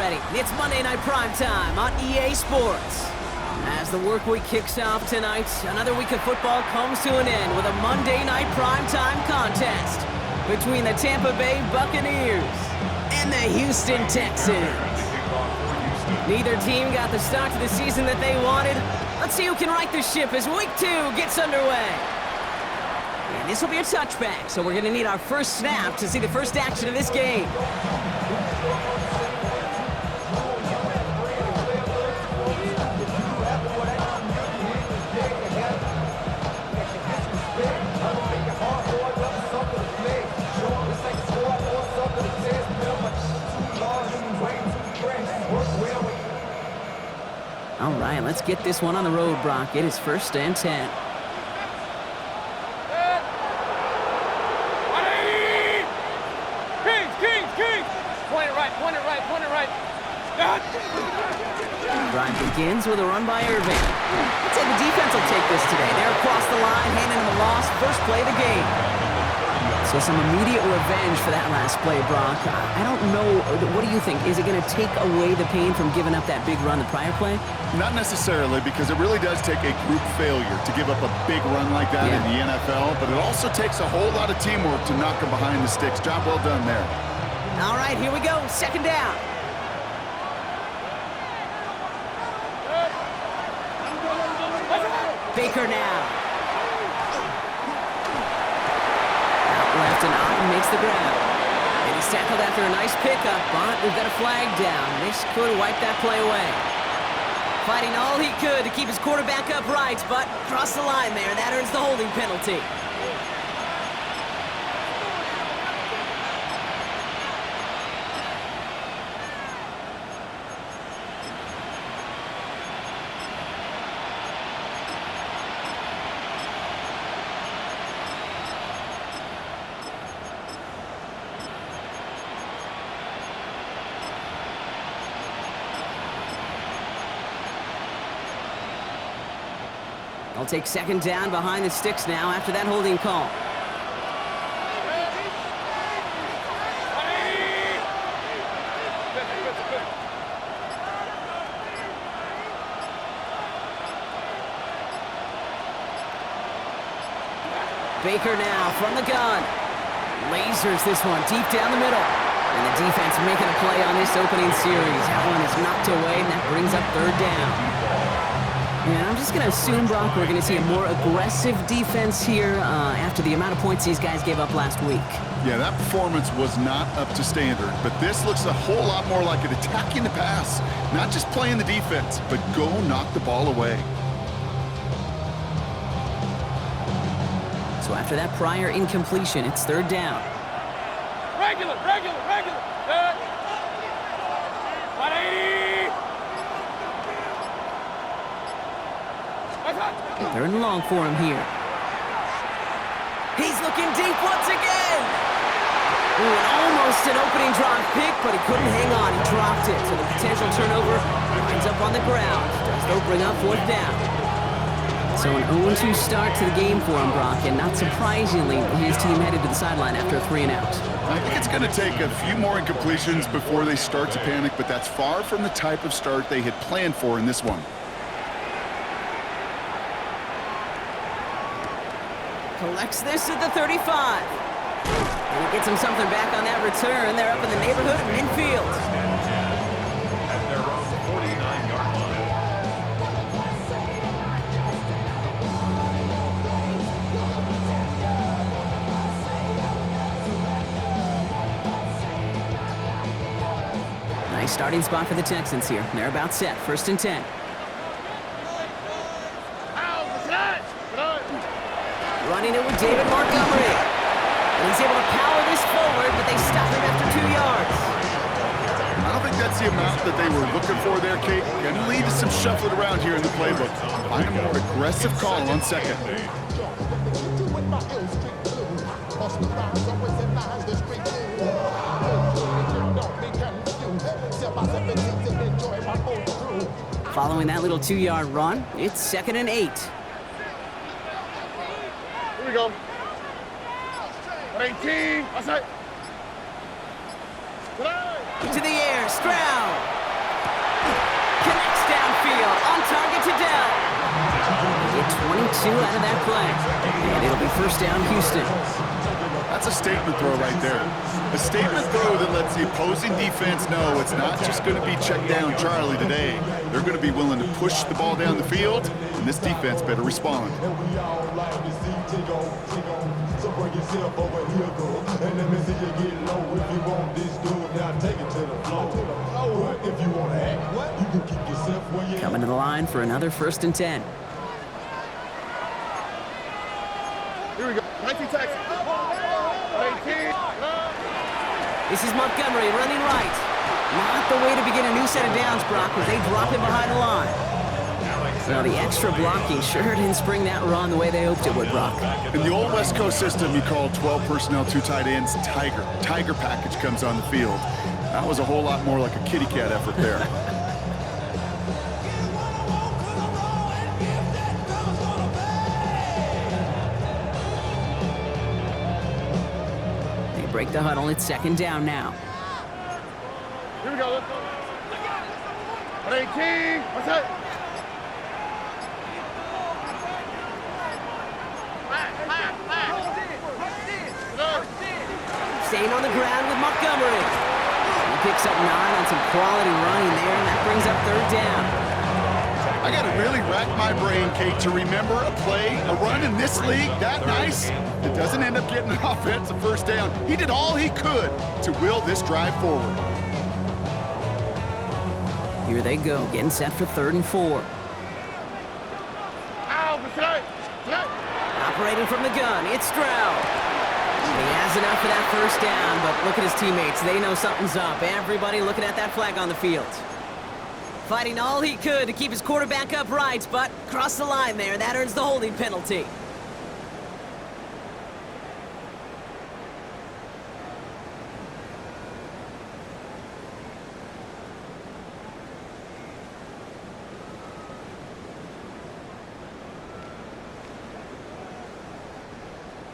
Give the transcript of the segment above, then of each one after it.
ready. It's Monday Night Primetime on EA Sports. As the work week kicks off tonight, another week of football comes to an end with a Monday Night Primetime contest between the Tampa Bay Buccaneers and the Houston Texans. Neither team got the start to the season that they wanted. Let's see who can right the ship as Week 2 gets underway. And this will be a touchback, so we're going to need our first snap to see the first action of this game. All right, let's get this one on the road, Brock. It is 1st and 10. Drive begins with a run by Irving. I'd say the defense will take this today. They're across the line, handing him a loss. First play of the game. So some immediate revenge for that last play, Brock. I don't know. What do you think? Is it going to take away the pain from giving up that big run the prior play? Not necessarily, because it really does take a group failure to give up a big run like that in the NFL, but it also takes a whole lot of teamwork to knock him behind the sticks. Job well done there. All right, here we go. 2nd down. Baker now. Out left and Otten makes the grab. And he's tackled after a nice pickup, but we've got a flag down. This could wipe that play away. Fighting all he could to keep his quarterback upright, but cross the line there. That earns the holding penalty. They'll take 2nd down behind the sticks now after that holding call. Baker now from the gun. Lasers this one deep down the middle. And the defense making a play on this opening series. That one is knocked away, and that brings up 3rd down. Yeah, I'm just going to assume, Brock, we're going to see a more aggressive defense here after the amount of points these guys gave up last week. Yeah, that performance was not up to standard, but this looks a whole lot more like it attacking the pass. Not just playing the defense, but go knock the ball away. So after that prior incompletion, it's 3rd down. Regular. 180. 3rd and long for him here. He's looking deep once again. Ooh, and almost an opening drive pick, but he couldn't hang on. He dropped it. So the potential turnover winds up on the ground. Does though bring up 4th down. So an 0-2 start to the game for him, Brock, and not surprisingly, his team headed to the sideline after a 3-and-out. I think it's going to take a few more incompletions before they start to panic, but that's far from the type of start they had planned for in this one. Collects this at the 35. And he gets him something back on that return. They're up in the neighborhood of midfield. At their own 49-yard line. Nice starting spot for the Texans here. They're about set. 1st and 10. Running it with David Montgomery. And he's able to power this forward, but they stop him after 2 yards. I don't think that's the amount that they were looking for there, Kate. Going to lead to some shuffling around here in the playbook. Find a more aggressive call on 2nd. Following that little 2-yard run, it's 2nd and 8. Here we go. 18. Outside. To the air, Stroud. 2 out of that play. And it'll be first down, Houston. That's a statement throw right there. A statement throw that lets the opposing defense know it's not just going to be check down Charlie today. They're going to be willing to push the ball down the field, and this defense better respond. Coming to the line for another 1st and 10. Here we go. 19 Texans. 18. This is Montgomery running right. Not the way to begin a new set of downs, Brock, because they drop him behind the line. Well, the extra blocking sure didn't spring that run the way they hoped it would, Brock. In the old West Coast system, you call 12 personnel, 2 tight ends, Tiger. Tiger package comes on the field. That was a whole lot more like a kitty cat effort there. They break the huddle. It's 2nd down now. Here we go. Let's go. 18. What's that? Staying on the ground with Montgomery. He picks up 9 on some quality running there, and that brings up 3rd down. I got to really rack my brain, Kate, to remember a play, a run in this league that nice. It doesn't end up getting an offensive first down. He did all he could to will this drive forward. Here they go, getting set for 3rd and 4. Operating from the gun, it's Stroud. And he has enough for that 1st down, but look at his teammates. They know something's up. Everybody looking at that flag on the field. Fighting all he could to keep his quarterback upright, but crossed the line there. That earns the holding penalty.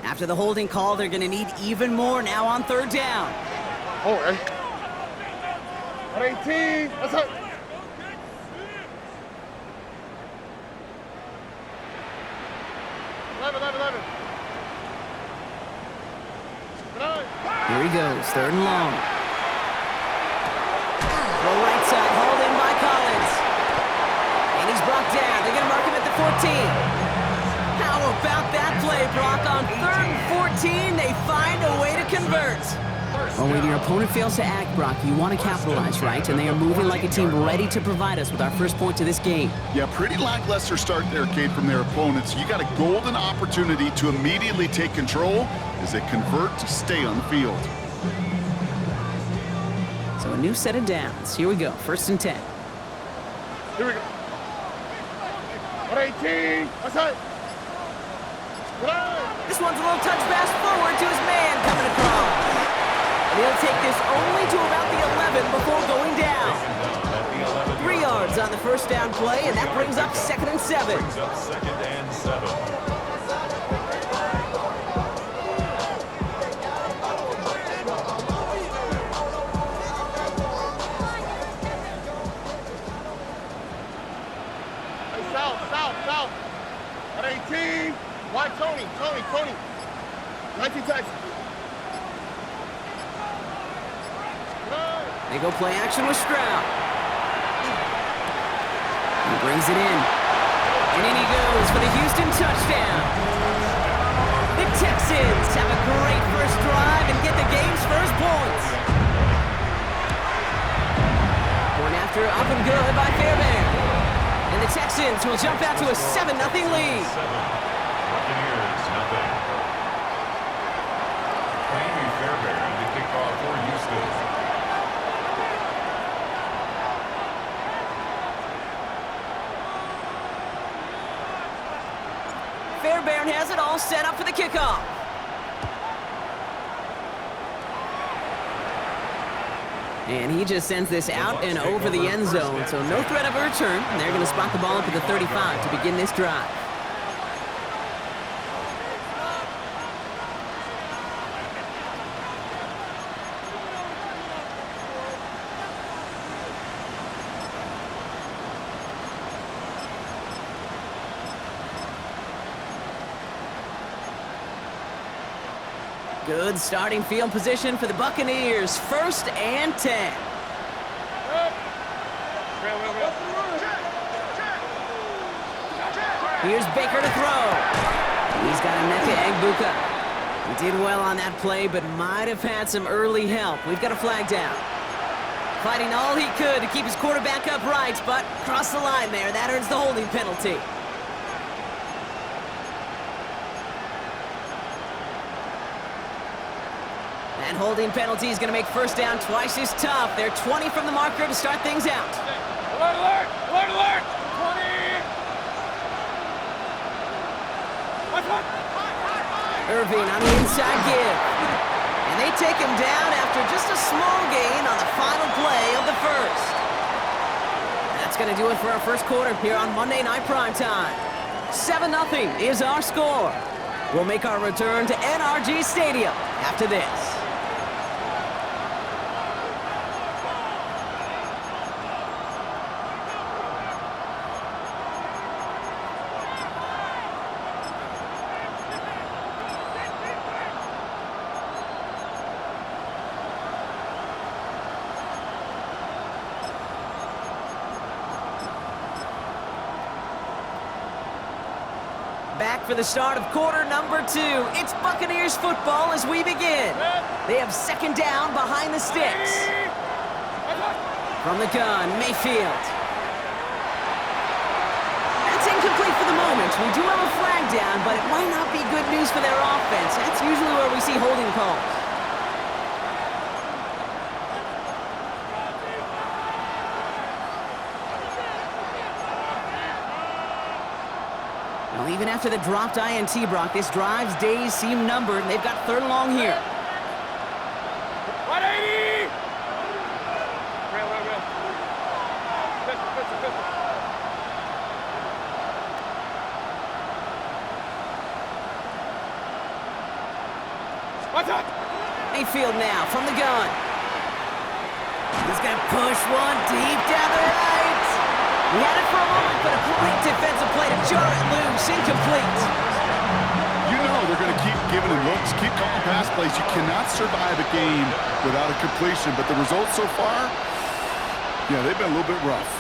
After the holding call, they're going to need even more now on 3rd down. Oh, 18. What's up? 11. Here he goes, 3rd and long. Throw right side, hauled in by Collins. And he's brought down. They're going to mark him at the 14. How about that play, Brock? On 3rd and 14, they find a way to convert. Well, when your opponent fails to act, Brock, you want to capitalize, right? And they are moving like a team ready to provide us with our first point to this game. Yeah, pretty lackluster start there, Kate, from their opponents. You got a golden opportunity to immediately take control as they convert to stay on the field. So a new set of downs. Here we go, 1st and 10. Here we go. 18. What's that? This one's a little touch pass forward to his man coming across. And he'll take this only to about the 11 before going down. 3 yards on the 1st down play, and that brings up 2nd and 7. Hey, south. At 18. Why Tony? 19 Texans. They go play action with Stroud. He brings it in. And in he goes for the Houston touchdown. The Texans have a great first drive and get the game's first points. Point after up and good by Fairbairn. And the Texans will jump out to a 7-0 lead. Fairbairn has it all set up for the kickoff. And he just sends this out and over the end zone, so no threat of a return. They're going to spot the ball up at the 35 to begin this drive. Good starting field position for the Buccaneers. 1st and 10. Here's Baker to throw. He's got a net to Agbuka. He did well on that play, but might have had some early help. We've got a flag down. Fighting all he could to keep his quarterback upright, but crossed the line there. That earns the holding penalty. That holding penalty is going to make 1st down twice as tough. They're 20 from the marker to start things out. Alert, alert! Alert, alert! 20! Irving on the inside give. And they take him down after just a small gain on the final play of the 1st. That's going to do it for our 1st quarter here on Monday Night Primetime. 7-0 is our score. We'll make our return to NRG Stadium after this. Back for the start of quarter number 2. It's Buccaneers football as we begin. They have 2nd down behind the sticks. From the gun, Mayfield. That's incomplete for the moment. We do have a flag down, but it might not be good news for their offense. That's usually where we see holding calls. Well, even after the dropped INT, Brock, this drive's days seem numbered. They've got 3rd and long here. 180! Real. Pistol. What's up? Mayfield now from the gun. He's going to push one deep down the right. He had it for a moment, but a great defensive play to jar it loose. Incomplete. You know they're going to keep giving him looks, keep calling pass plays. You cannot survive a game without a completion, but the results so far, yeah, they've been a little bit rough.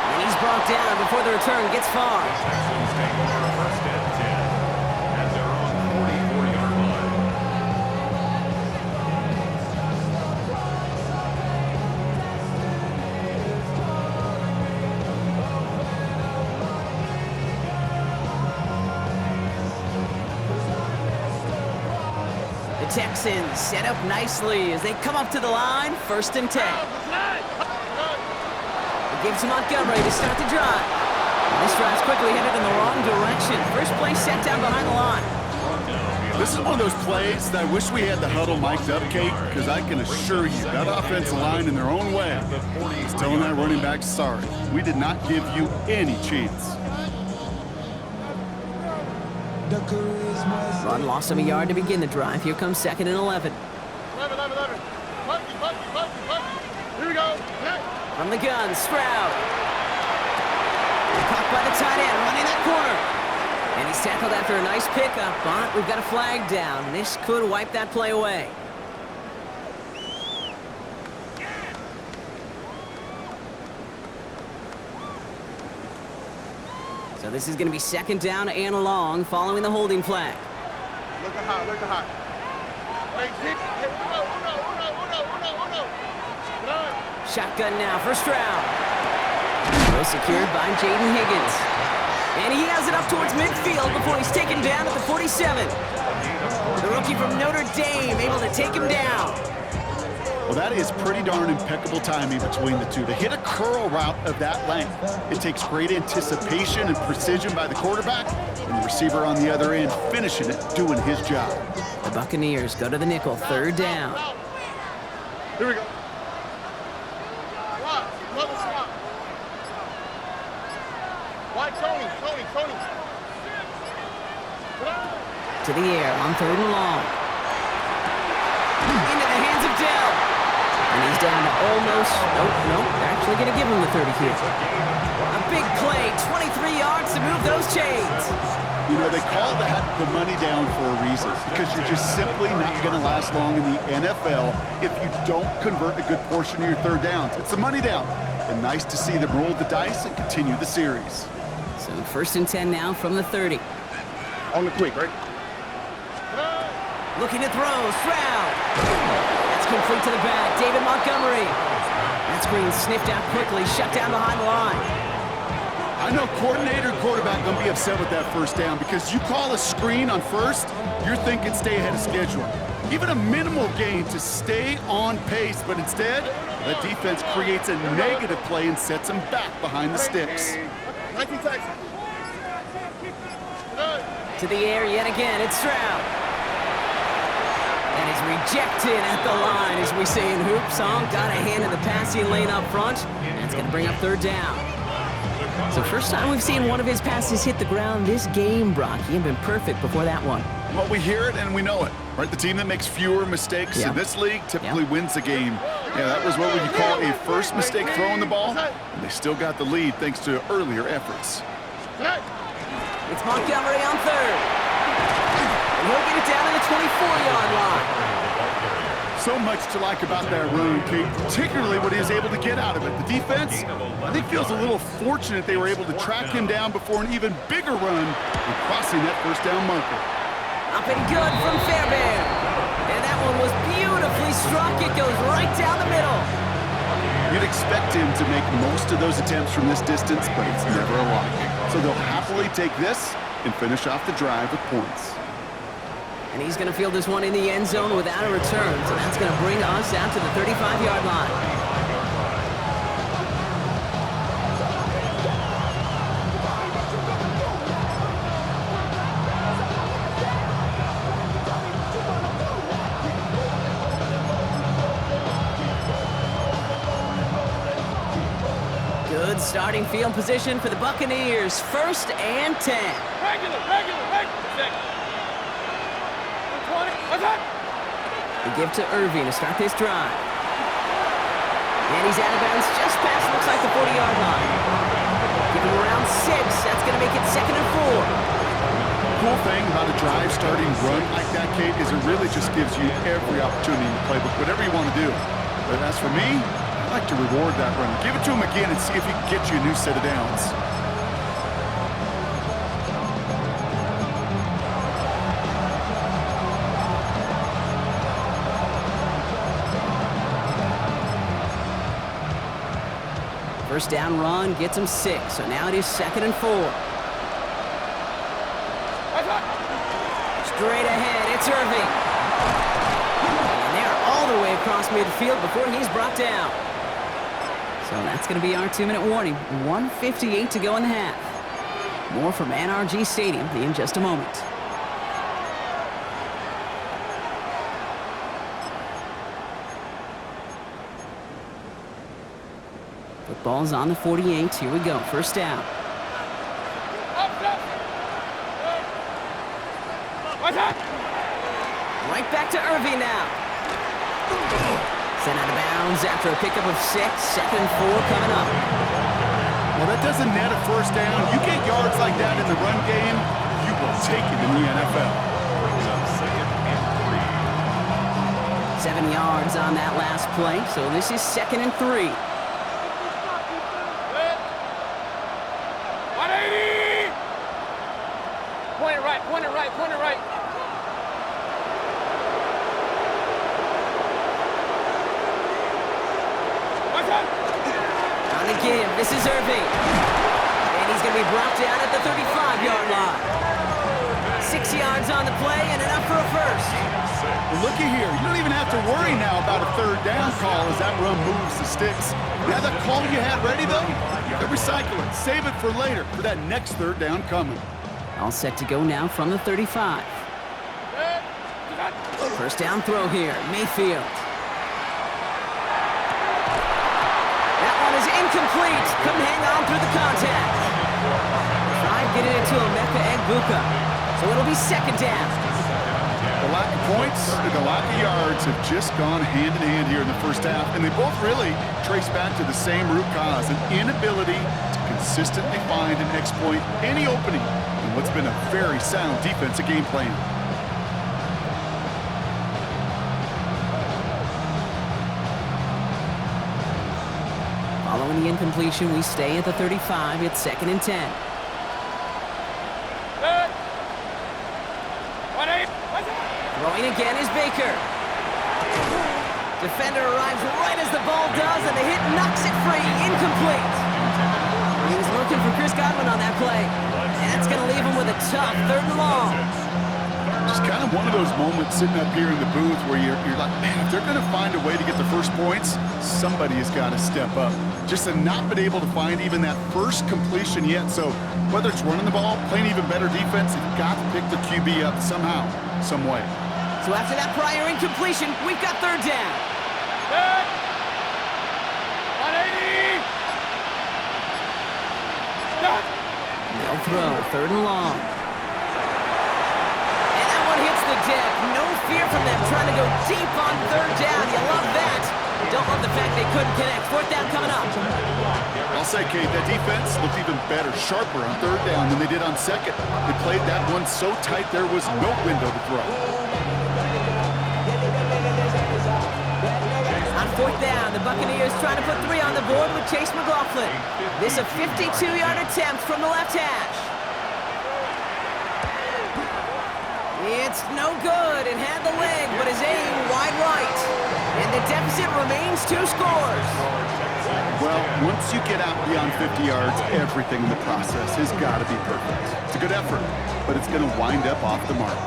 And he's brought down before the return gets far. The Texans take over 1st and 10 at their own 44-yard line. The Texans set up nicely as they come up to the line. 1st and 10. It gives to Montgomery to start the drive. And this drive's quickly headed in the wrong direction. First play set down behind the line. This is one of those plays that I wish we had the huddle mic'd up, Kate, because I can assure you that offensive line in their own way is telling that running back, sorry, we did not give you any chance. Run lost him a yard to begin the drive. Here comes 2nd and 11. 11. Here we go. From the gun, Stroud. Caught by the tight end, running that corner. And he's tackled after a nice pickup, but we've got a flag down. This could wipe that play away. So this is going to be 2nd down and long following the holding flag. Look at hot. Wait, uno. Shotgun now for Stroud. Well secured by Jaden Higgins. And he has it up towards midfield before he's taken down at the 47. The rookie from Notre Dame able to take him down. Well, that is pretty darn impeccable timing between the two. To hit a curl route of that length, it takes great anticipation and precision by the quarterback, and the receiver on the other end finishing it, doing his job. The Buccaneers go to the nickel, 3rd down. Here we go. Swap. Another swap. Why Tony? To the air on 3rd and long. Into the hands of Dell. And he's down to almost, nope, they're actually going to give him the 30 here. A big play, 23 yards to move those chains. You know, they call that the money down for a reason, because you're just simply not going to last long in the NFL if you don't convert a good portion of your third downs. It's the money down. And nice to see them roll the dice and continue the series. So 1st and 10 now from the 30. On the quick, right? Looking to throw, Stroud. That's complete to the back, David Montgomery. That screen sniffed out quickly, shut down behind the line. I know coordinator and quarterback going to be upset with that first down, because you call a screen on first, you're thinking stay ahead of schedule. Even a minimal gain to stay on pace, but instead, the defense creates a negative play and sets them back behind the sticks. 19 Texans. To the air yet again, it's Stroud. And he's rejected at the line, as we say in hoops. Got a hand in the passing lane up front. That's going to bring up 3rd down. So first time we've seen one of his passes hit the ground this game, Brock. He had been perfect before that one. Well, we hear it and we know it, right? The team that makes fewer mistakes in this league typically wins the game. Yeah, that was what you call a first mistake throwing the ball, and they still got the lead thanks to earlier efforts. It's Montgomery on 3rd. And he'll get it down to the 24-yard line. So much to like about that run, Kate, particularly what he was able to get out of it. The defense, I think, feels a little fortunate they were able to track him down before an even bigger run and crossing that first down marker. Up and good from Fairbairn. And that one was beautifully struck. It goes right down the middle. You'd expect him to make most of those attempts from this distance, but it's never a lot. So they'll happily take this and finish off the drive with points. And he's going to field this one in the end zone without a return. So that's going to bring us out to the 35-yard line. Good starting field position for the Buccaneers. 1st and 10. Regular. 120. What's that? They give to Irving to start this drive. And he's out of bounds just past, looks like the 40-yard line. Give him around 6. That's going to make it 2nd and 4. Cool thing about a drive starting run like that, Kate, is it really just gives you every opportunity in the playbook, whatever you want to do. But as for me, I like to reward that run. Give it to him again and see if he can get you a new set of downs. First down run gets him 6. So now it is 2nd and 4. Straight ahead, it's Irving. And they're all the way across midfield before he's brought down. So that's going to be our 2-minute warning. 1:58 to go in the half. More from NRG Stadium in just a moment. Football's on the 48. Here we go. First down. Right back to Irving now. Sent out of bounds after a pickup of 6. 2nd and 4 coming up. Well, that doesn't net a first down. You get yards like that in the run game, you will take it in the NFL. 7 yards on that last play, so this is 2nd and 3. 180! Point it right. On the give, this is Irving. And he's going to be brought down at the 35-yard line. 6 yards on the play and enough for a first. Well, looky here. You don't even have to worry now about a third down call as that run moves the sticks. Now that call you had ready, though, you can recycle it. Save it for later for that next third down coming. All set to go now from the 35. First down throw here, Mayfield. That one is incomplete. Couldn't hang on through the contact. Tried getting it to Emeka Egbuka. So it'll be 2nd down. The lack of points and the lack of yards have just gone hand in hand here in the first half, and they both really trace back to the same root cause, an inability to consistently find and exploit any opening in what's been a very sound defensive game plan. Following the incompletion, we stay at the 35. It's 2nd and 10. Throwing again is Baker. Defender arrives right as the ball does, and the hit knocks it free. Incomplete. He was looking for Chris Godwin on that play. And that's going to leave him with a tough 3rd and long. Just kind of one of those moments sitting up here in the booth where you're like, man, if they're going to find a way to get the first points, somebody has got to step up. Just to not been able to find even that first completion yet. So whether it's running the ball, playing even better defense, you've got to pick the QB up somehow, some way. So after that prior incompletion, we've got 3rd down. 180. They'll throw 3rd and long. And that one hits the deck. No fear from them trying to go deep on 3rd down. You love that. Don't love the fact they couldn't connect. 4th down coming up. I'll say, Kate, that defense looked even better, sharper on 3rd down than they did on 2nd. They played that one so tight there was no window to throw. On 4th down, the Buccaneers trying to put 3 on the board with Chase McLaughlin. This a 52-yard attempt from the left hash. It's no good. It had the leg, but his aim wide right. And the deficit remains 2 scores. Well, once you get out beyond 50 yards, everything in the process has got to be perfect. It's a good effort, but it's going to wind up off the mark.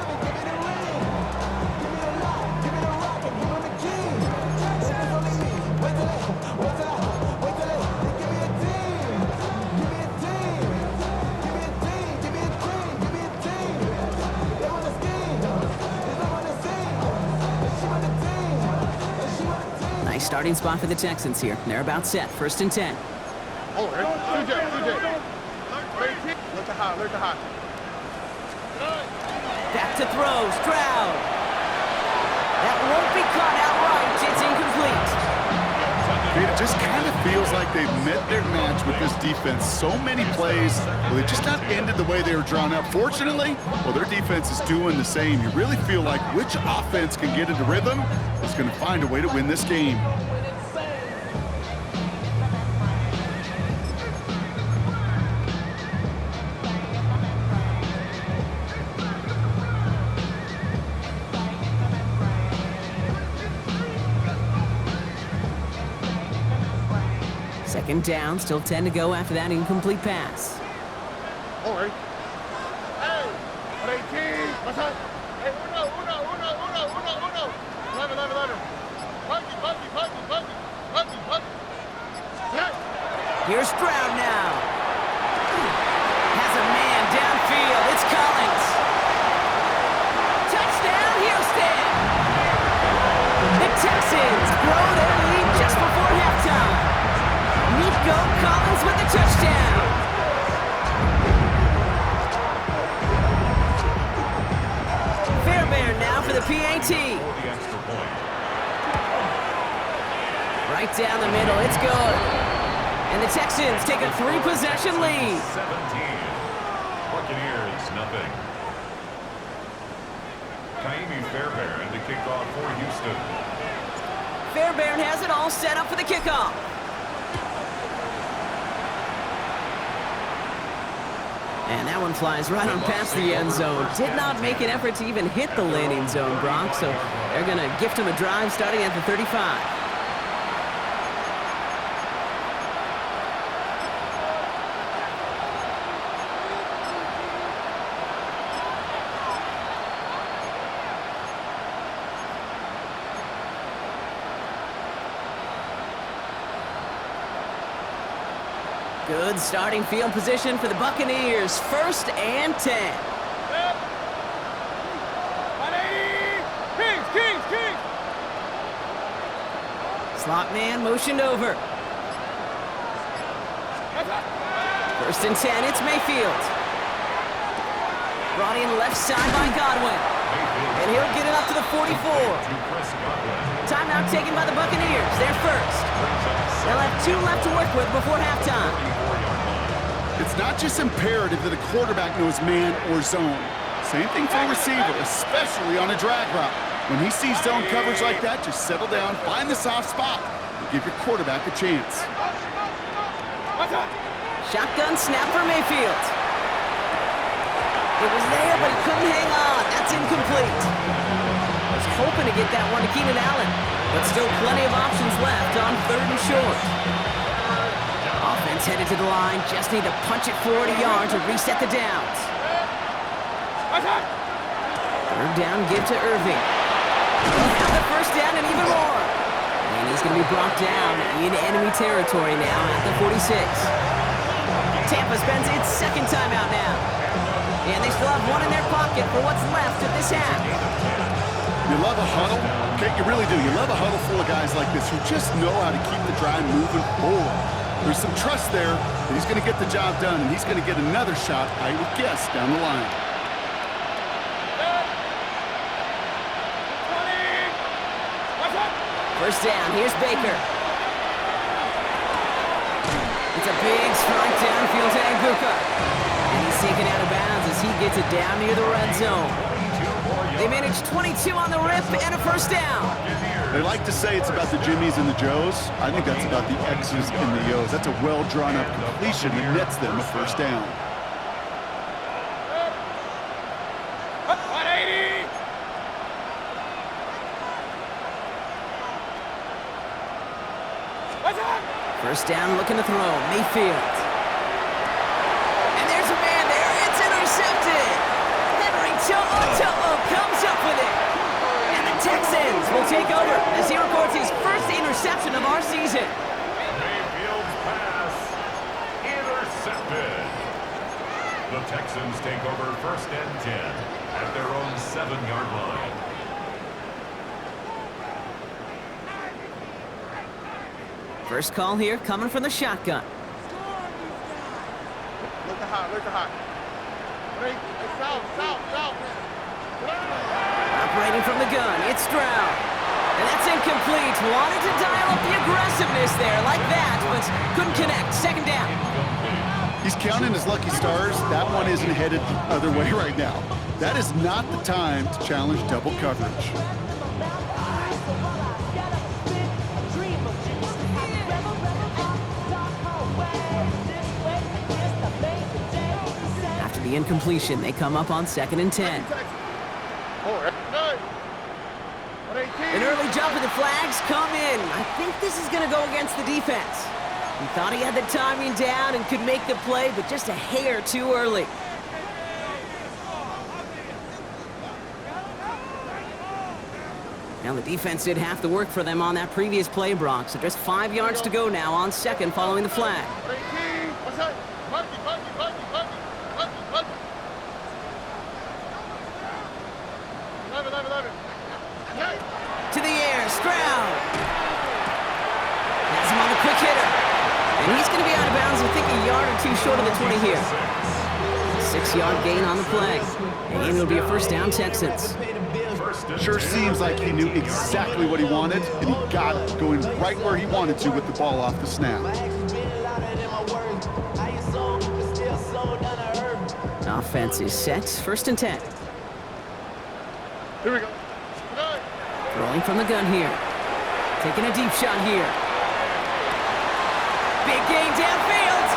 Starting spot for the Texans here. They're about set. 1st and 10. Oh, CJ. Look to high. Back to throw. Stroud. That won't be caught outright. It's incomplete. It just kind of feels like they've met their match with this defense. So many plays, well, they just not ended the way they were drawn up. Fortunately, well, their defense is doing the same. You really feel like which offense can get into rhythm is going to find a way to win this game. Second down, still 10 to go after that incomplete pass. All right. Hey, 118. What's up? Hey, uno. 11. Puggy. Here's Stroud now. Has a man downfield. It's Collins. Touchdown, Houston. The Texans grow their lead just before halftime. Nico Collins with the touchdown. Fairbairn now for the PAT. Right down the middle, it's good. And the Texans take a 3-possession lead. 17. Buccaneers, nothing. Kaimi Fairbairn to kick off for Houston. Fairbairn has it all set up for the kickoff. And that one flies right on past the end zone. Did not make an effort to even hit the landing zone, Brock. So they're going to gift him a drive starting at the 35. Good starting field position for the Buccaneers. 1st and 10. Kings. Slot man motioned over. 1st and 10, it's Mayfield. Brought in left side by Godwin. And he'll get it up to the 44. Timeout taken by the Buccaneers. They're first. They'll have 2 left to work with before halftime. It's not just imperative that a quarterback knows man or zone. Same thing for a receiver, especially on a drag route. When he sees zone coverage like that, just settle down, find the soft spot, and give your quarterback a chance. Shotgun snap for Mayfield. It was there, but he couldn't hang on. That's incomplete. Was hoping to get that one to Keenan Allen, but still plenty of options left on 3rd and short. Offense headed to the line. Just need to punch it 40 yards to reset the downs. 3rd down, give to Irving. He'll have the 1st down and even more. And he's going to be brought down in enemy territory now at the 46. Tampa spends its 2nd timeout now. And they still have 1 in their pocket for what's left of this half. You love a huddle? Okay, you really do. You love a huddle full of guys like this who just know how to keep the drive moving forward. There's some trust there that he's going to get the job done, and he's going to get another shot, I would guess, down the line. First down, here's Baker. It's a big strike downfield to Nguka. And he's taken out of bounds as he gets it down near the red zone. They managed 22 on the rip and a 1st down. They like to say it's about the Jimmies and the Joes. I think that's about the X's and the O's. That's a well-drawn-up completion that nets them a 1st down. First down, looking to throw. Mayfield. And there's a man there. It's intercepted. Henry To'o comes up with it. And the Texans will take over as he records his 1st interception of our season. Mayfield's pass intercepted. The Texans take over 1st and 10 at their own 7-yard line. First call here coming from the shotgun. Look hot. South. Operating from the gun, it's Stroud. And that's incomplete. Wanted to dial up the aggressiveness there like that, but couldn't connect. 2nd down. He's counting his lucky stars. That one isn't headed the other way right now. That is not the time to challenge double coverage. After the incompletion, they come up on 2nd and 10. An early jump and the flags come in. I think this is going to go against the defense. He thought he had the timing down and could make the play, but just a hair too early. Now the defense did half the work for them on that previous play, Brock. So just 5 yards to go now on 2nd following the flag. To the air, Stroud. Has him on the quick hitter. And he's going to be out of bounds, I think, a yard or 2 short of the 20 here. 6-yard gain on the play. And it'll be a 1st down, Texans. Sure seems like he knew exactly what he wanted, and he got it going right where he wanted to with the ball off the snap. Offense is set. 1st and 10. Here we go. Rolling from the gun here. Taking a deep shot here. Big gain downfield.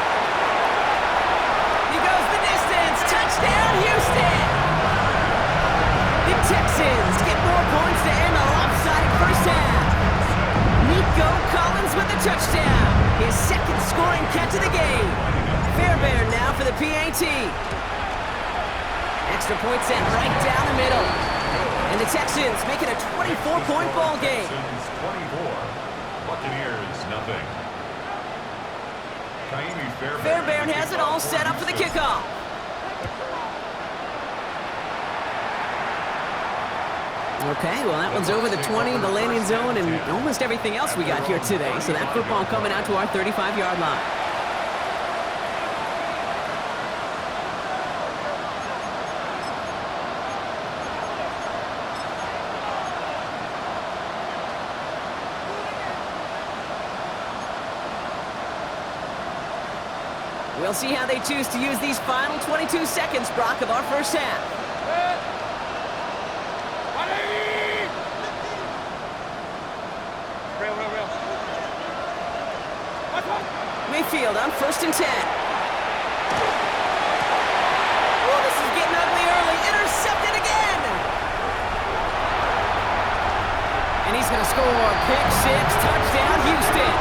He goes the distance. Touchdown, Houston. The Texans get more points to end a lopsided 1st half. Nico Collins with the touchdown. His 2nd scoring catch of the game. Fairbairn now for the PAT. Extra point sent right down the middle. And the Texans make it a 24-point ball game. Texans 24, Buccaneers nothing. Fairbairn has it all set up for the kickoff. Okay, well, that one's over the 20, the landing zone, and almost everything else we got here today. So that football coming out to our 35-yard line. We'll see how they choose to use these final 22 seconds, Brock, of our first half. Mayfield on 1st and 10. Oh, this is getting ugly early. Intercepted again. And he's going to score. Pick 6, touchdown, Houston.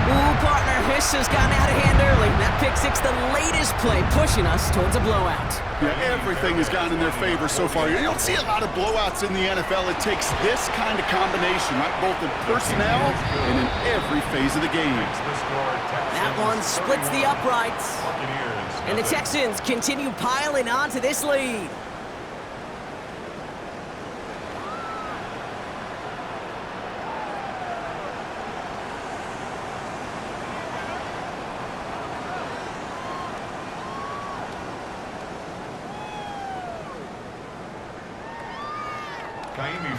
Ooh, partner, this has gotten out of hand early. That pick 6, the latest play, pushing us towards a blowout. Yeah, everything has gone in their favor so far. You don't see a lot of blowouts in the NFL. It takes this kind of combination, right? Both in personnel and in every phase of the game. That one splits the uprights. And the Texans continue piling on to this lead.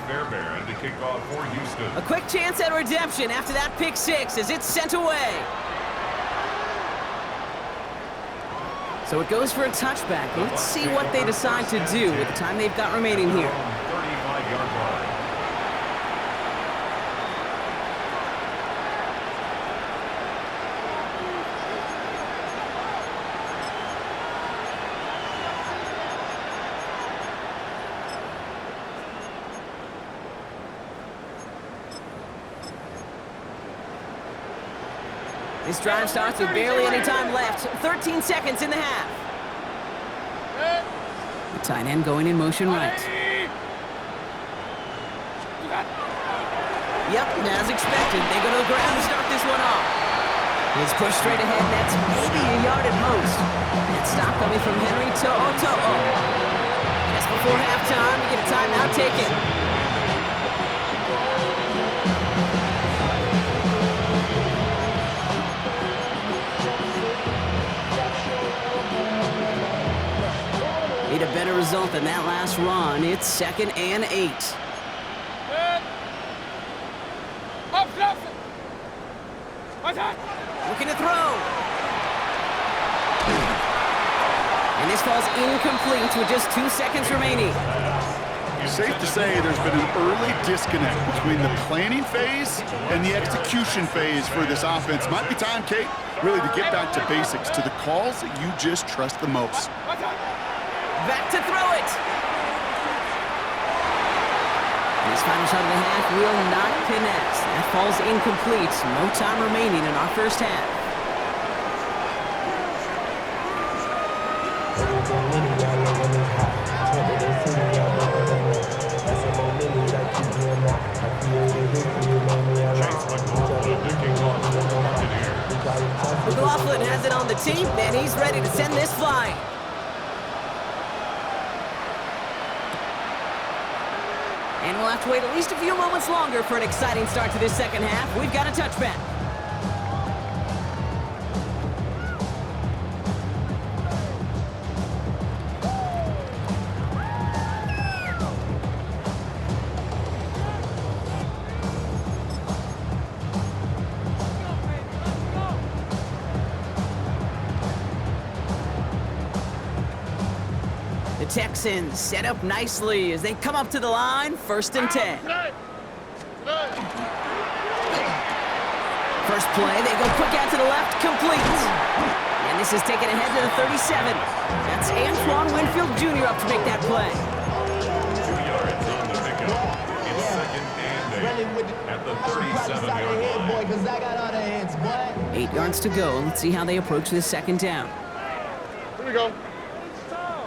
Fairbairn to kick off for Houston. A quick chance at redemption after that pick 6 as it's sent away. So it goes for a touchback. Let's see what they decide to do with the time they've got remaining here. 35-yard line. This drive starts with barely any time left. 13 seconds in the half. The tight end going in motion right. Yep, as expected, they go to the ground to start this one off. He's pushed straight ahead, that's maybe a yard at most. That stop coming from Henry To'o. Just before halftime, we get a timeout taken. Need a better result than that last run. It's 2nd and 8. Looking to throw. And this falls incomplete with just 2 seconds remaining. Safe to say there's been an early disconnect between the planning phase and the execution phase for this offense. Might be time, Kate, really to get back to basics, to the calls that you just trust the most. Back to throw it. And his final shot of the half will not connect. That falls incomplete. No time remaining in our first half. McLaughlin has it on the team, and he's ready to send this flying. And we'll have to wait at least a few moments longer for an exciting start to this second half. We've got a touchback. The Texans set up nicely as they come up to the line, 1st and 10. First play, they go quick out to the left, complete. And this is taken ahead to the 37. That's Antoine Winfield Jr. up to make that play. 2 yards on the pickup. It's 2nd and 8 at the 37-yard line. 8 yards to go. Let's see how they approach this second down. Here we go.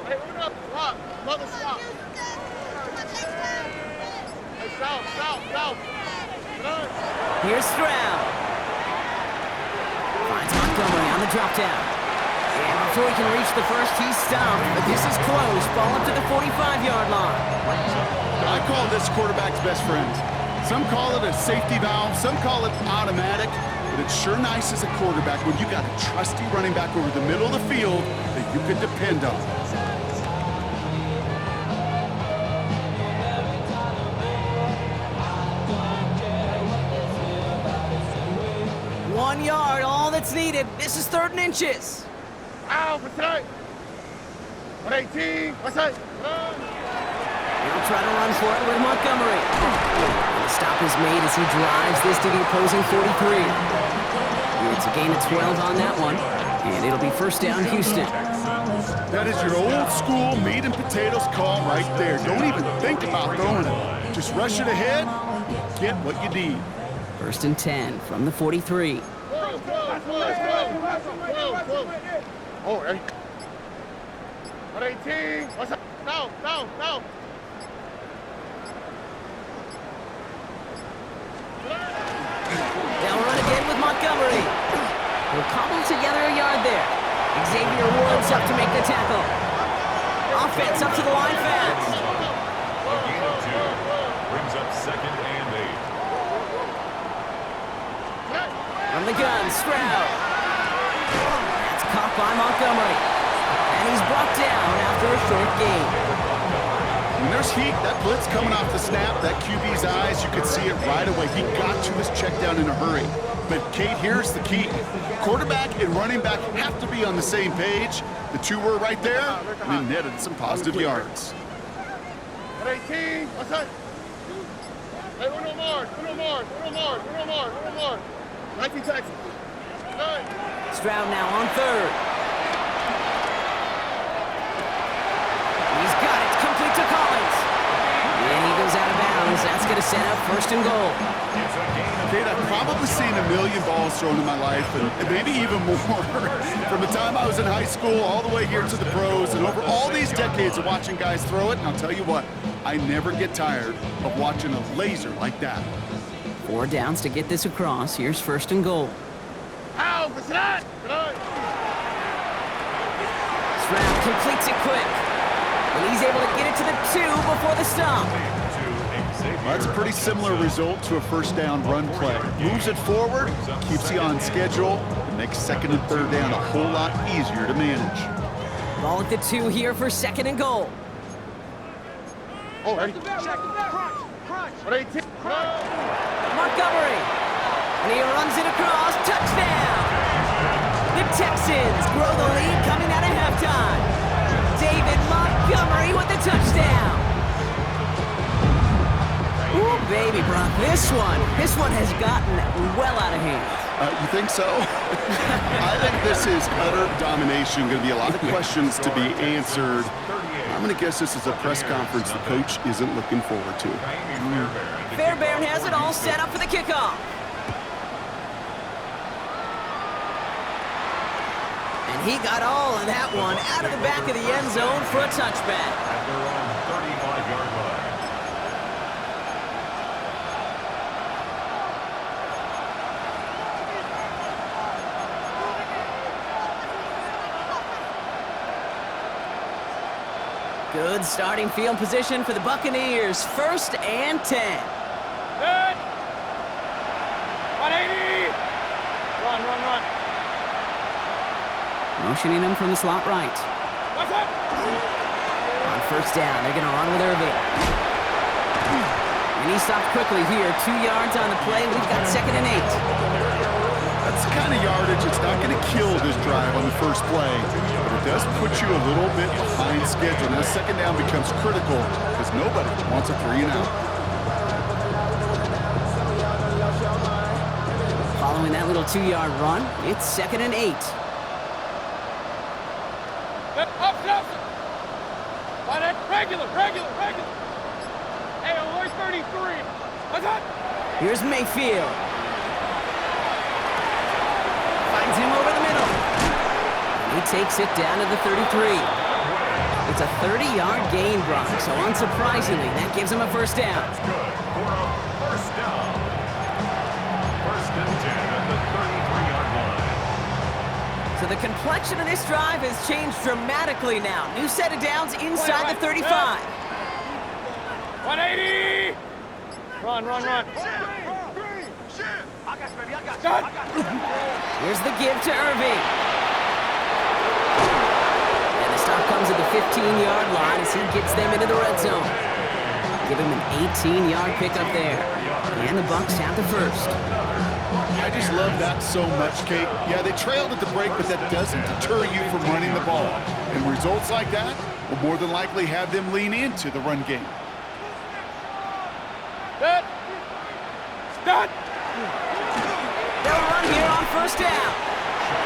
Hey, we're gonna swap. Mother swap. Hey, south. Here's Stroud. Finds Montgomery on the drop down. And before he can reach the first, he's stopped. But this is close. Ball up to the 45-yard line. I call this quarterback's best friend. Some call it a safety valve, some call it automatic, but it's sure nice as a quarterback when you got a trusty running back over the middle of the field that you can depend on. 1 yard, all that's needed. This is 3rd and inches. Out for tonight. 118. What's that? He'll try to run for it with Montgomery. And the stop is made as he drives this to the opposing 43. It's a gain of 12 on that one, and it'll be 1st down Houston. That is your old school meat and potatoes call right there. Don't even think about throwing it. Just rush it ahead, get what you need. 1st and 10 from the 43. Oh, 118. What's up? No. They'll run again with Montgomery. He'll cobble together a yard there. Xavier Woods up to make the tackle. Offense up to the line fast. A gain of 2. Brings up 2nd and 8. From the gun, Stroud. That's caught by Montgomery. And he's brought down after a short gain. When there's heat, that blitz coming off the snap, that QB's eyes, you could see it right away. He got to his check down in a hurry. But, Kate, here's the key. Quarterback and running back have to be on the same page. The two were right there, and it netted some positive yards. 118. What's that? Hey, uno more. 19 Texans. Stroud now on 3rd. He's got it, complete to Collins. And he goes out of bounds. That's going to set up 1st and goal. Kate, I've probably seen a million balls thrown in my life, and maybe even more. From the time I was in high school all the way here to the pros, and over all these decades of watching guys throw it, and I'll tell you what, I never get tired of watching a laser like that. 4 downs to get this across. Here's 1st and goal. Out for tonight. Stroud completes it quick. And he's able to get it to the 2 before the stop. Well, that's a pretty similar result to a 1st down run play. Moves it forward, keeps you on schedule, and makes 2nd and 3rd down a whole lot easier to manage. Ball at the 2 here for 2nd and goal. Oh, ready? 118. Montgomery. And he runs it across. Touchdown. The Texans grow the lead coming out of halftime. David Montgomery with the touchdown. Ooh, baby, Brock, this one has gotten well out of hand. You think so? I think this is utter domination. Going to be a lot of questions to be answered. I'm going to guess this is a press conference the coach isn't looking forward to. Fairbairn has it all set up for the kickoff. And he got all of that one out of the back of the end zone for a touchback. At their own 35-yard line. Good starting field position for the Buccaneers. 1st and 10. Good. 180. Run. Motioning him from the slot right. What's up? On 1st down, they're going to run with Irving. And he stopped quickly here. 2 yards on the play. We've got 2nd and 8. That's the kind of yardage. It's not going to kill this drive on the first play, but it does put you a little bit behind schedule. Now 2nd down becomes critical because nobody wants a 3 and out. Following that little 2-yard run, it's 2nd and 8. Up. Regular. Hey, alert 33. What's up? Here's Mayfield. Finds him over the middle. He takes it down to the 33. It's a 30-yard gain, Brock, so unsurprisingly, that gives him a 1st down. That's good for a 1st down. 1st and 10 at the 33-yard line. So the complexion of this drive has changed dramatically now. New set of downs inside the 35. 180. Run. Here's the give to Irving. And the stop comes at the 15-yard line as he gets them into the red zone. Give him an 18-yard pickup there. And the Bucs have the 1st. I just love that so much, Kate. Yeah, they trailed at the break, but that doesn't deter you from running the ball. And results like that will more than likely have them lean into the run game. Start. They'll run here on first down.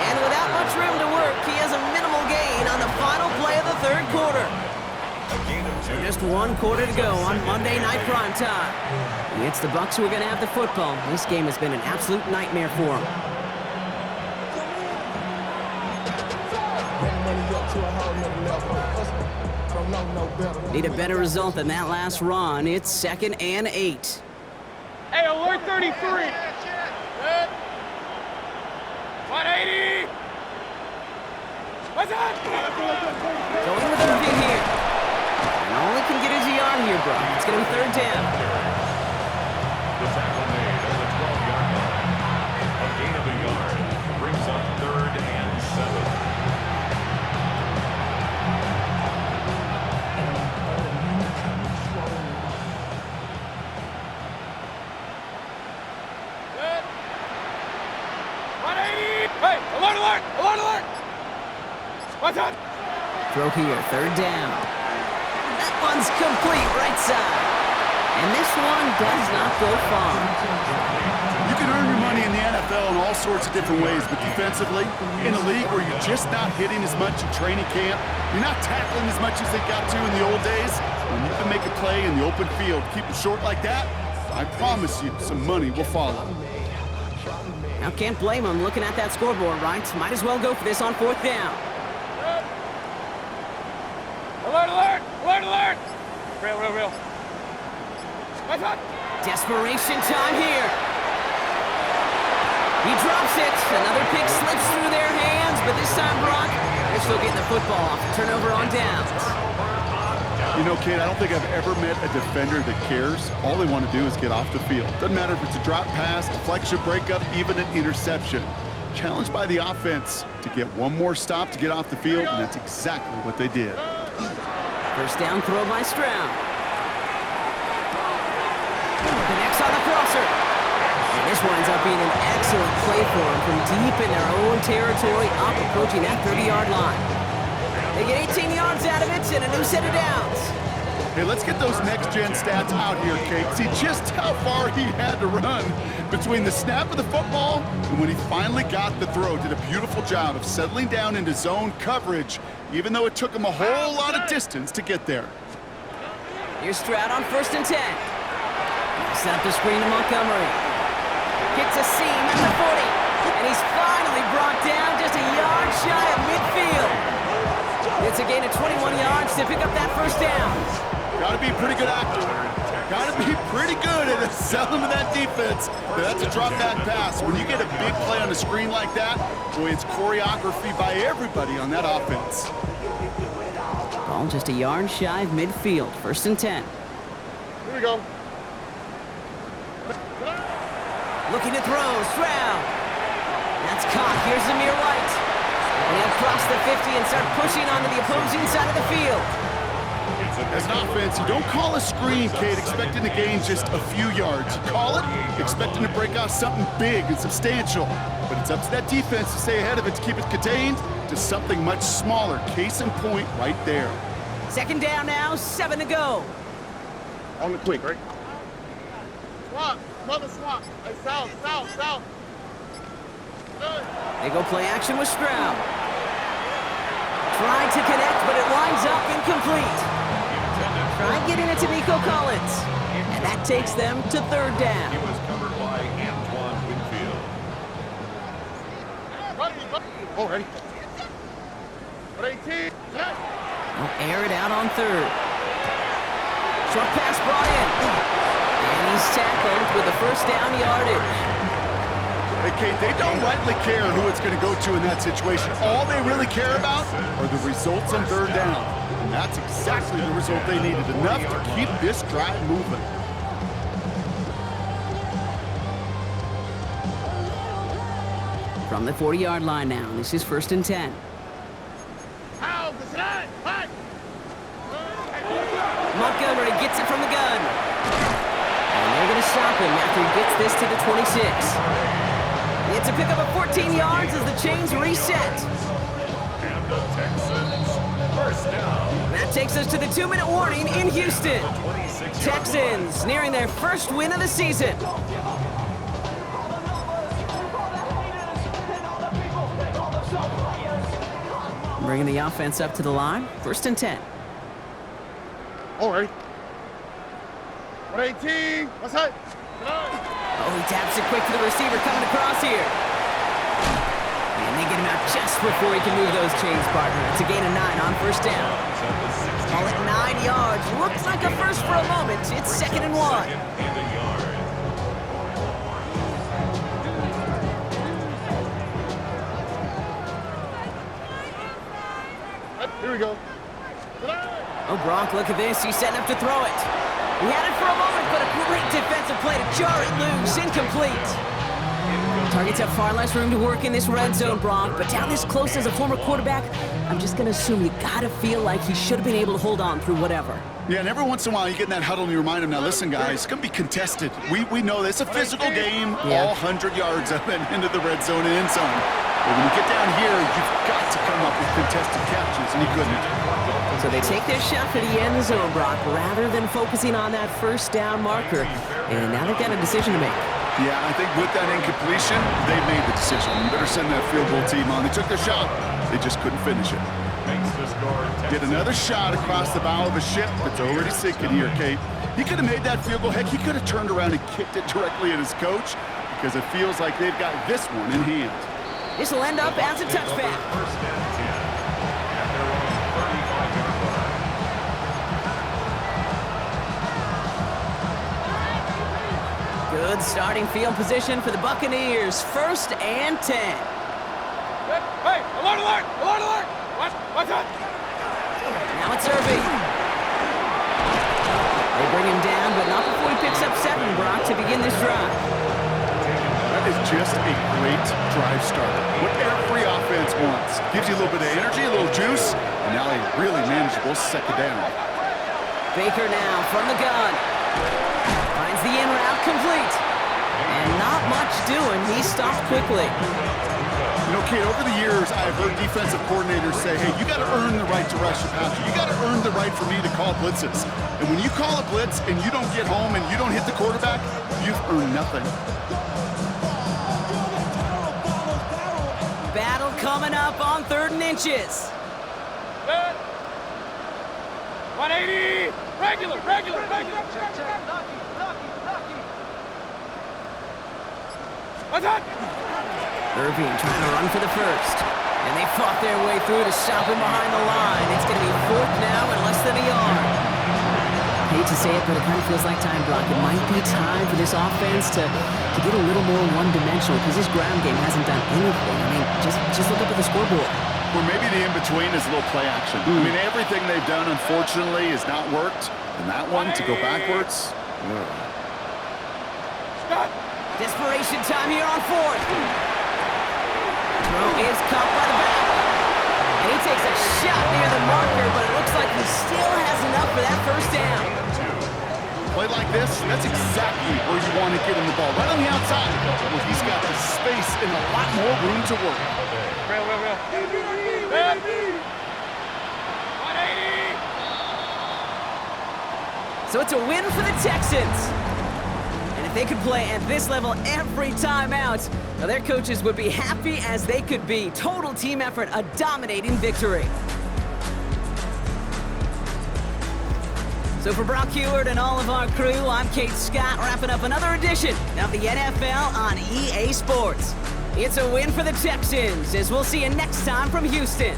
And without much room to work, he has a minimal gain on the final play of the third quarter. So just one quarter to go on Monday Night Primetime. It's the Bucs who are going to have the football. This game has been an absolute nightmare for them. Need a better result than that last run. It's 2nd and 8. Hey, alert 33. 180. What's that? Going with everything here. And all he can get is a yard here, bro. It's going to be third down. The tackle made at the 12-yard line. A gain of a yard brings up 3rd and 7. Hey, alert, alert, alert, alert! What's that? Throw here, third down. That one's complete, right side. And this one does not go far. You can earn your money in the NFL in all sorts of different ways, but defensively, in a league where you're just not hitting as much in training camp, you're not tackling as much as they got to in the old days, when you can make a play in the open field, keep it short like that, I promise you some money will follow. Now, can't blame him looking at that scoreboard, right? Might as well go for this on fourth down. Alert, alert, alert, alert! Real. What's that? Desperation time here. He drops it. Another pick slips through their hands, but this time, Brock, they're still getting the football off. Turnover on downs. You know, Kate, I don't think I've ever met a defender that cares. All they want to do is get off the field. Doesn't matter if it's a drop pass, deflection, breakup, even an interception. Challenged by the offense to get one more stop to get off the field, and that's exactly what they did. First down throw by Stroud. Connects on the crosser. And this winds up being an excellent play for him from deep in their own territory, up approaching that 30-yard line. They get 18 yards out of it and a new set of downs. Hey, let's get those next-gen stats out here, Kate. See just how far he had to run between the snap of the football and when he finally got the throw. Did a beautiful job of settling down into zone coverage, even though it took him a whole lot of distance to get there. Here's Stroud on 1st and 10. Set up the screen to Montgomery. Hits a seam at the 40. And he's finally brought down just a yard shy of midfield. It's a gain of 21 yards to pick up that first down. Got to be a pretty good actor. Got to be pretty good at selling to that defense. That's a drop-back pass. When you get a big play on the screen like that, boy, it's choreography by everybody on that offense. Ball just a yard shy of midfield. 1st and 10. Here we go. Looking to throw. Stroud. That's caught. Here's Zamir White. And he'll cross the 50 and start pushing onto the opposing side of the field. As an offense, you don't call a screen, Kate, expecting to gain just a few yards. You call it expecting to break off something big and substantial. But it's up to that defense to stay ahead of it, to keep it contained to something much smaller. Case in point right there. 2nd down now, 7 to go. On the quick, right? Swap, mother swap. Hey, south. They go play action with Stroud. Tried to connect, but it winds up incomplete. Try getting it to Nico Collins. And that takes them to 3rd down. He was covered by Antoine Winfield. Oh, ready? 18. They'll air it out on 3rd. Short pass brought in. And he's tackled with the first down yardage. Hey, Kate, they don't rightly care who it's going to go to in that situation. All they really care about are the results on 3rd down. And that's exactly the result they needed. Enough to keep this drive moving. From the 40-yard line now, this is 1st and 10. Montgomery gets it from the gun. And they're going to stop him after he gets this to the 26. It's a pickup of 14 yards as the chains reset. And the Texans, first down. That takes us to the 2-minute warning in Houston. 26-yard Texans nearing their first win of the season. Bringing the offense up to the line. 1st and 10. All right. 118. What's that? Oh, he taps it quick to the receiver coming across here. And they get him out just before he can move those chains, partner. It's a gain of 9 on 1st down. Call it 9 yards. Looks like a first for a moment. It's 2nd and 1. and a yard. Here we go. Oh, Gronk, look at this. He's setting up to throw it. He had it for a moment, but a great defensive play to jar it loose. Incomplete. Targets have far less room to work in this red zone, Gronk, but down this close as a former quarterback, I'm just going to assume you got to feel like he should have been able to hold on through whatever. Yeah, and every once in a while you get in that huddle and you remind him, now listen, guys, it's going to be contested. We know this. It's a physical game, all 100 yards up and into the red zone and end zone. But when you get down here, you've got to come up with contested catches, and he couldn't. So they take their shot for the end zone, Brock, rather than focusing on that 1st down marker. And now they've got a decision to make. Yeah, I think with that incompletion, they made the decision. You better send that field goal team on. They took their shot. They just couldn't finish it. Makes the score. Get another shot across the bow of a ship that's already sinking here, Kate. He could have made that field goal. Heck, he could have turned around and kicked it directly at his coach because it feels like they've got this one in hand. This will end up as a touchback. 1st and 10. At their own 35-yard line. Good starting field position for the Buccaneers. 1st and 10. Hey, alert, alert, alert, alert. What's that? Now it's Irving. They bring him down, but not before he picks up 7, Brock, to begin this drive. That is just a great drive starter. What every offense wants. Gives you a little bit of energy, a little juice, and now a really manageable 2nd down. Baker now from the gun. Finds the in route complete. And not much doing. He stopped quickly. You know, Kate, over the years, I've heard defensive coordinators say, hey, you got to earn the right to rush the passer. You got to earn the right for me to call blitzes. And when you call a blitz and you don't get home and you don't hit the quarterback, you've earned nothing. Battle coming up on 3rd and inches. 180. Regular. What's that? Irving trying to run for the 1st. And they fought their way through to stop him behind the line. It's going to be 4th now and less than a yard. Hate to say it, but it kind of feels like time, Brock. It might be time for this offense to get a little more one-dimensional because this ground game hasn't done anything. I mean, just look up at the scoreboard. Or maybe the in-between is a little play action. I mean, everything they've done, unfortunately, has not worked. And that one, to go backwards, Desperation time here on 4th. Throw is caught by the back. And he takes a shot near the marker, but it looks like he still has enough for that 1st down. play like this, that's exactly where you want to get him the ball. Right on the outside, where he's got the space and a lot more room to work. Real. 180. So it's a win for the Texans. And if they could play at this level every time out, now their coaches would be happy as they could be. Total team effort, a dominating victory. So for Brock Heward and all of our crew, I'm Kate Scott, wrapping up another edition of the NFL on EA Sports. It's a win for the Texans, as we'll see you next time from Houston.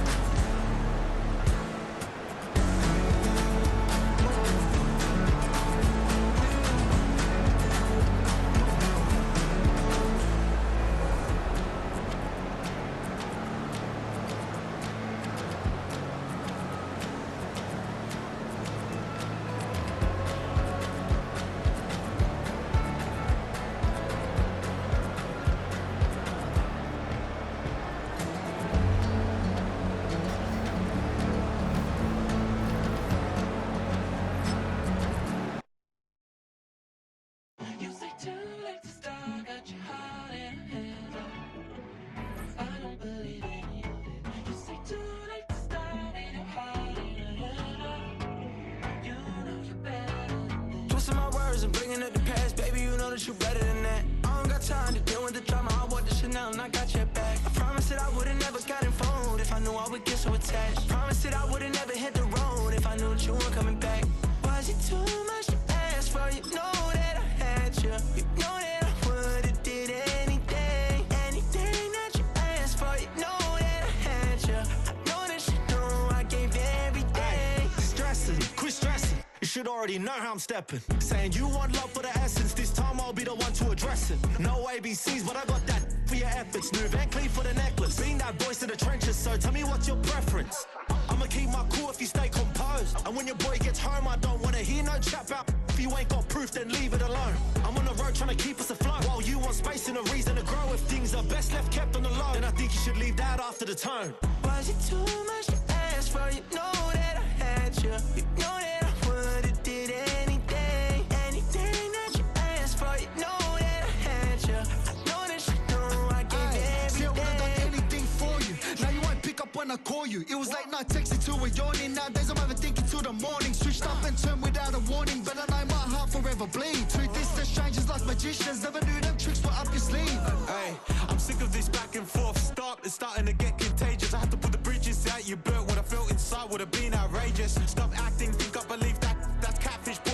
wasn't bringing up the past, baby, you know that you better than that. I don't got time to deal with the drama, I bought the Chanel and I got your back. I promised that I would've never gotten phone if I knew I would get so attached. Promised that I would've never hit the road if I knew that you weren't coming back. Was it too much to ask for? You know that I had you. You know that I would've did anything, anything that you asked for. You know that I had you. I know that you know I gave everything. Stressing, quit stressing. You should already know how I'm stepping. Saying you want love for the essence. This time I'll be the one to address it. No ABCs, but I got that for your efforts. New Van Cleef for the necklace. Being that voice in the trenches, so tell me what's your preference. I'ma keep my cool if you stay composed. And when your boy gets home, I don't wanna hear no chat out. If you ain't got proof, then leave it alone. I'm on the road trying to keep us afloat. While you want space and a reason to grow. If things are best left kept on the low, then I think you should leave that after the tone. Was it too much to ask for? You know that I had you. You know that I would've did anything, anything that you asked for. You know that I had you. I know that you know I gave everything. See, I would've done anything for you. Now you won't pick up when I call you. It was late night texting till we're yawning. Nowadays I'm overthinking till the morning. Switched up and turned without a warning, but I know my heart forever bleeds. Truth is, the strangers like magicians. Never knew them tricks were up your sleeve. Hey, I'm sick of this back and forth. It's starting to get contagious. I had to put the bridges out you built. What I felt inside would have been outrageous.